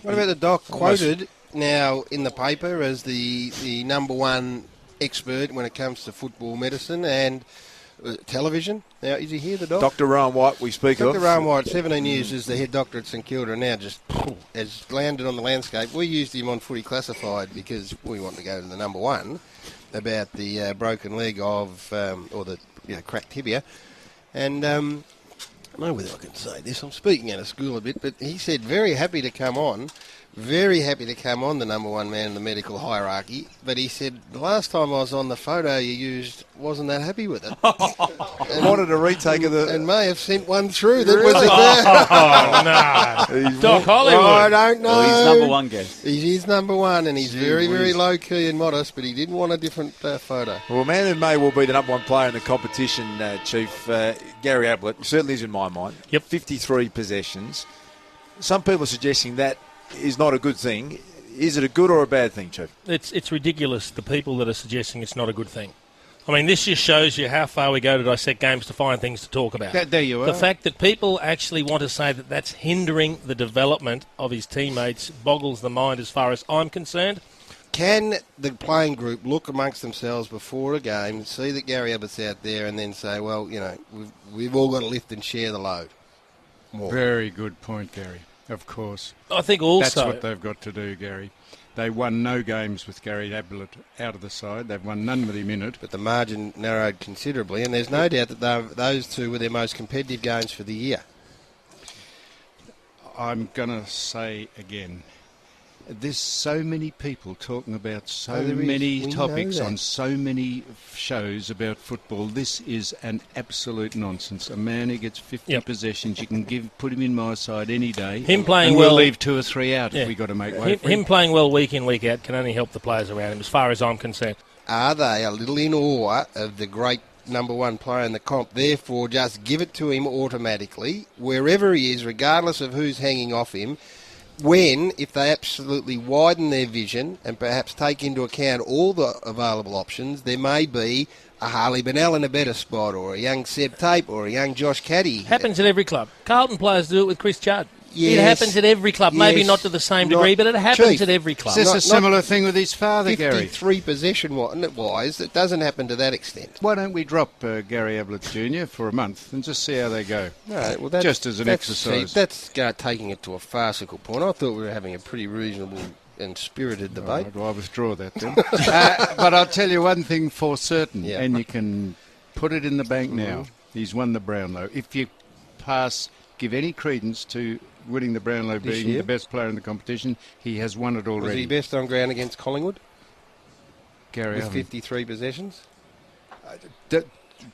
What about the doc quoted now in the paper as the number one expert when it comes to football medicine and television? Now, is he here, the doc? Dr. Rowan White, we speak of. Dr. Rowan White, 17 years as the head doctor at St Kilda, and now just has landed on the landscape. We used him on Footy Classified because we want to go to the number one about the broken leg of, or the cracked tibia. And I don't know whether I can say this. I'm speaking out of school a bit, but he said very happy to come on, the number one man in the medical hierarchy. But he said, the last time I was on, the photo you used wasn't that happy with it. And wanted a retake of the... And may have sent one through that was no. Doc Hollywood. I don't know. Well, he's number one guest. He's number one, and he's very, very low-key and modest, but he didn't want a different photo. Well, a man who may well be the number one player in the competition, Chief, Gary Ablett, certainly is in my mind. Yep. 53 possessions. Some people are suggesting that is not a good thing. Is it a good or a bad thing, Chief? It's ridiculous, the people that are suggesting it's not a good thing. I mean, this just shows you how far we go to dissect games to find things to talk about. There you are. The fact that people actually want to say that that's hindering the development of his teammates boggles the mind as far as I'm concerned. Can the playing group look amongst themselves before a game, see that Gary Ablett's out there, and then say, well, we've all got to lift and share the load more? Very good point, Gary. Of course. I think also... That's what they've got to do, Gary. They won no games with Gary Ablett out of the side. They've won none with him in it. But the margin narrowed considerably, and there's no doubt that those two were their most competitive games for the year. I'm going to say again, there's so many people talking about so many topics on so many shows about football. This is an absolute nonsense. A man who gets 50 possessions, you can put him in my side any day. Him playing and well, we'll leave 2 or 3 out if we got to make way for him. Him playing well week in, week out can only help the players around him, as far as I'm concerned. Are they a little in awe of the great number one player in the comp, therefore just give it to him automatically, wherever he is, regardless of who's hanging off him, when, if they absolutely widen their vision and perhaps take into account all the available options, there may be a Harley Bennell in a better spot, or a young Seb Tape, or a young Josh Caddy. Happens at every club. Carlton players do it with Chris Judd. Yes, it happens at every club. Maybe not to the same degree, but it happens at every club. Is this a similar thing with his father, Gary? 53 possession-wise, it doesn't happen to that extent. Why don't we drop Gary Ablett Jr. for a month and just see how they go? No, well, just as an exercise. That's taking it to a farcical point. I thought we were having a pretty reasonable and spirited debate. Right, well, I withdraw that then. But I'll tell you one thing for certain, and you can put it in the bank now. He's won the Brownlow. If you give any credence to winning the Brownlow, being the best player in the competition, he has won it already. Was he best on ground against Collingwood? Gary, with 53 possessions? Are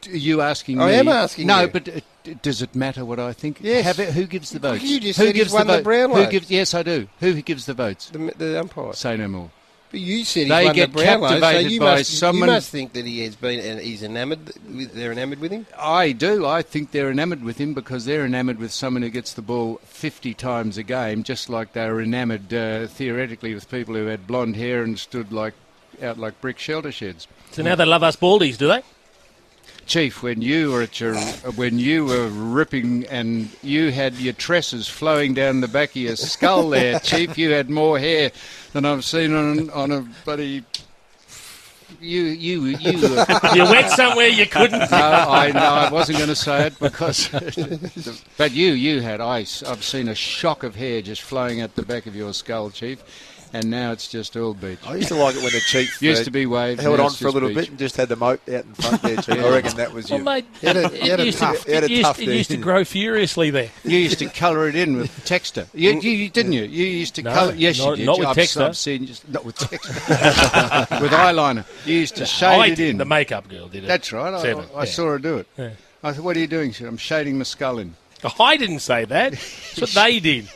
you asking me? I am asking you. No, but does it matter what I think? Yes. Who gives the votes? You just said he's won the Brownlow. Yes, I do. Who gives the votes? The umpire. Say no more. But you said they won get the Brownlow, captivated so you by must, someone. You must think that he's enamoured. They're enamoured with him. I do. I think they're enamoured with him because they're enamoured with someone who gets the ball 50 times a game, just like they were enamoured theoretically with people who had blonde hair and stood out like brick shelter sheds. So now they love us baldies, do they? Chief, when you were ripping and you had your tresses flowing down the back of your skull there, Chief, you had more hair than I've seen on a buddy. You went somewhere you couldn't. No, I wasn't going to say it because. But you had ice. I've seen a shock of hair just flowing out the back of your skull, Chief. And now it's just all beach. I used to like it when the Chief used to be waved, held on for a little bit and just had the moat out in front there, Chief. I reckon that was you. Well, mate, it used to grow furiously there. You used to colour it in with texture. You didn't you? You used to colour. Yes, you did. Not with texture. I've seen not with texture. With eyeliner. You used to shade it in. The makeup girl did it. That's right. I saw her do it. Yeah. I said, "What are you doing?" She said, "I'm shading my skull in." I didn't say that. That's what they did.